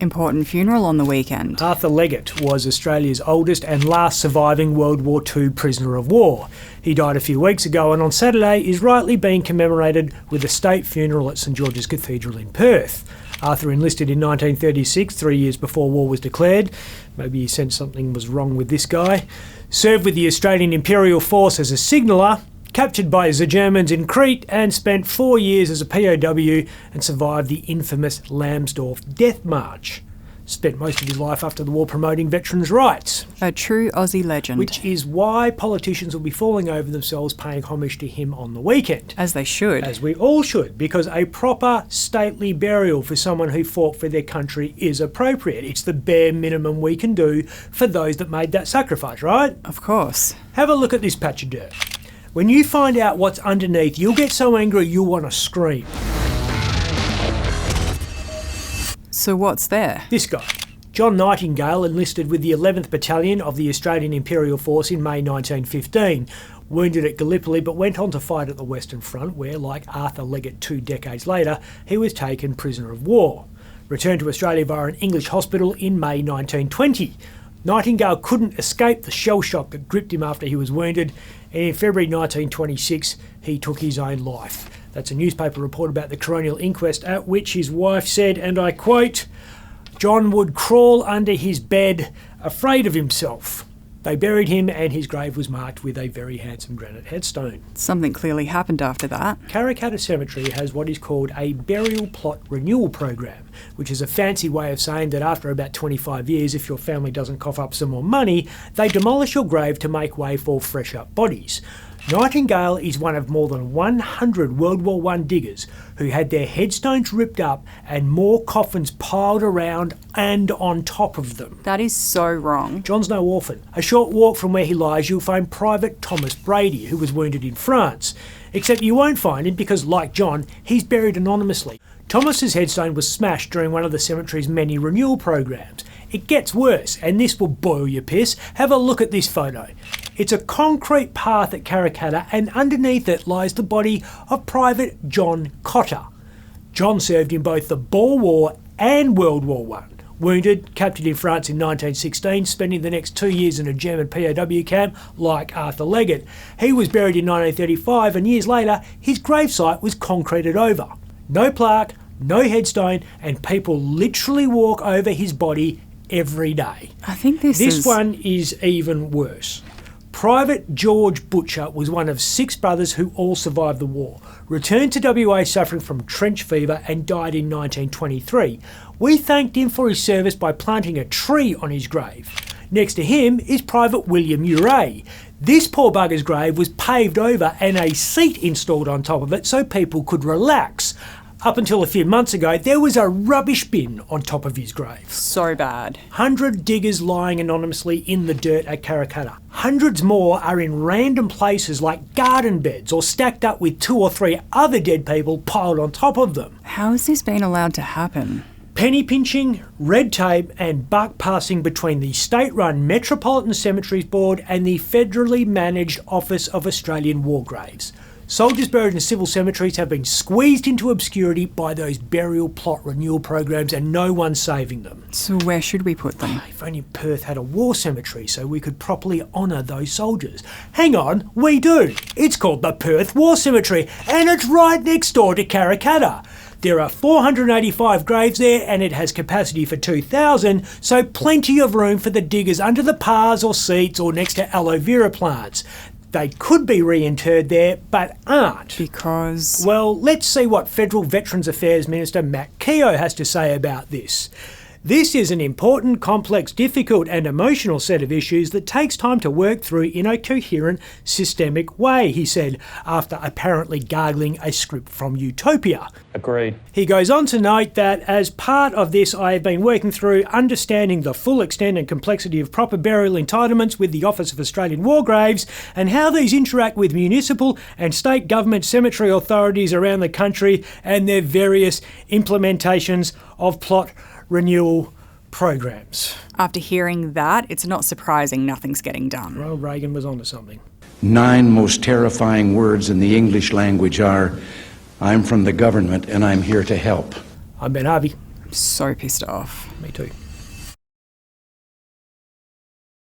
Important funeral on the weekend. Arthur Leggett was Australia's oldest and last surviving World War II prisoner of war. He died a few weeks ago and on Saturday is rightly being commemorated with a state funeral at St George's Cathedral in Perth. Arthur enlisted in 1936, 3 years before war was declared. Maybe he sensed something was wrong with this guy. Served with the Australian Imperial Force as a signaller, captured by the Germans in Crete and spent 4 years as a POW and survived the infamous Lambsdorff Death March. Spent most of his life after the war promoting veterans' rights. A true Aussie legend. Which is why politicians will be falling over themselves paying homage to him on the weekend. As they should. As we all should, because a proper stately burial for someone who fought for their country is appropriate. It's the bare minimum we can do for those that made that sacrifice, right? Of course. Have a look at this patch of dirt. When you find out what's underneath, you'll get so angry you'll want to scream. So what's there? This guy, John Nightingale, enlisted with the 11th Battalion of the Australian Imperial Force in May 1915. Wounded at Gallipoli but went on to fight at the Western Front where, like Arthur Leggett 2 decades later, he was taken prisoner of war. Returned to Australia via an English hospital in May 1920. Nightingale couldn't escape the shell shock that gripped him after he was wounded, and in February 1926 he took his own life. That's a newspaper report about the coronial inquest at which his wife said, and I quote, "John would crawl under his bed, afraid of himself." They buried him and his grave was marked with a very handsome granite headstone. Something clearly happened after that. Karrakatta Cemetery has what is called a burial plot renewal program, which is a fancy way of saying that after about 25 years, if your family doesn't cough up some more money, they demolish your grave to make way for fresher bodies. Nightingale is one of more than 100 World War I diggers who had their headstones ripped up and more coffins piled around and on top of them. That is so wrong. John's no orphan. A short walk from where he lies, you'll find Private Thomas Brady, who was wounded in France. Except you won't find him because, like John, he's buried anonymously. Thomas's headstone was smashed during one of the cemetery's many renewal programs. It gets worse, and this will boil your piss. Have a look at this photo. It's a concrete path at Karrakatta, and underneath it lies the body of Private John Cotter. John served in both the Boer War and World War I. Wounded, captured in France in 1916, spending the next 2 years in a German POW camp like Arthur Leggett. He was buried in 1935, and years later, his gravesite was concreted over. No plaque, no headstone, and people literally walk over his body every day. I think this one is even worse. Private George Butcher was one of 6 brothers who all survived the war, returned to WA suffering from trench fever and died in 1923. We thanked him for his service by planting a tree on his grave. Next to him is Private William Uray. This poor bugger's grave was paved over and a seat installed on top of it so people could relax. Up until a few months ago, there was a rubbish bin on top of his grave. So bad. 100 diggers lying anonymously in the dirt at Karrakatta. Hundreds more are in random places like garden beds or stacked up with 2 or 3 other dead people piled on top of them. How has this been allowed to happen? Penny pinching, red tape and buck passing between the state-run Metropolitan Cemeteries Board and the federally managed Office of Australian War Graves. Soldiers buried in civil cemeteries have been squeezed into obscurity by those burial plot renewal programs and no one's saving them. So where should we put them? If only Perth had a war cemetery so we could properly honour those soldiers. Hang on, we do. It's called the Perth War Cemetery and it's right next door to Karrakatta. There are 485 graves there and it has capacity for 2,000, so plenty of room for the diggers under the paths or seats or next to aloe vera plants. They could be reinterred there, but aren't. Because? Well, let's see what Federal Veterans Affairs Minister Matt Keogh has to say about this. This is an important, complex, difficult and emotional set of issues that takes time to work through in a coherent, systemic way, he said, after apparently gargling a script from Utopia. Agreed. He goes on to note that as part of this, I have been working through understanding the full extent and complexity of proper burial entitlements with the Office of Australian War Graves and how these interact with municipal and state government cemetery authorities around the country and their various implementations of plot renewal programs. After hearing that, it's not surprising nothing's getting done. Ronald Reagan was onto something. 9 most terrifying words in the English language are, "I'm from the government and I'm here to help." I'm Ben Harvey. So pissed off. Me too.